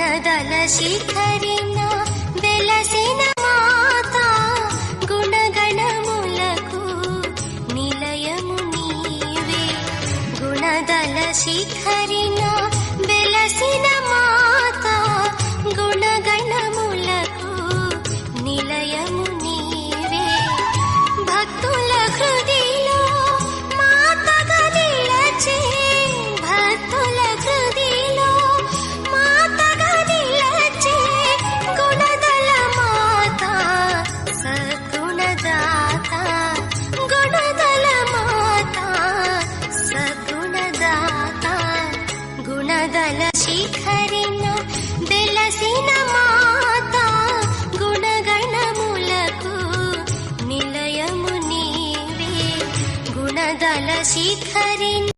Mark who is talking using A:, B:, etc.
A: గుణదల శిఖరిన వెలసిన మాత గుణగణములకు నిలయము నీవే. గుణదల శిఖరిన వెలసిన మాత గుణగణములకు నిలయము నీవే. భక్తుల హృదయలో మాతగా నిలచే, భక్తుల హృదయలో మాతగా నిలచే గుణదల మాత సద్గుణదాత. గుణదల మాత సద్గుణదాత. గుణదల శిఖరిన వెలసిన మాత గుణగణములకు నిలయము నీవే. గుణదల శిఖరిన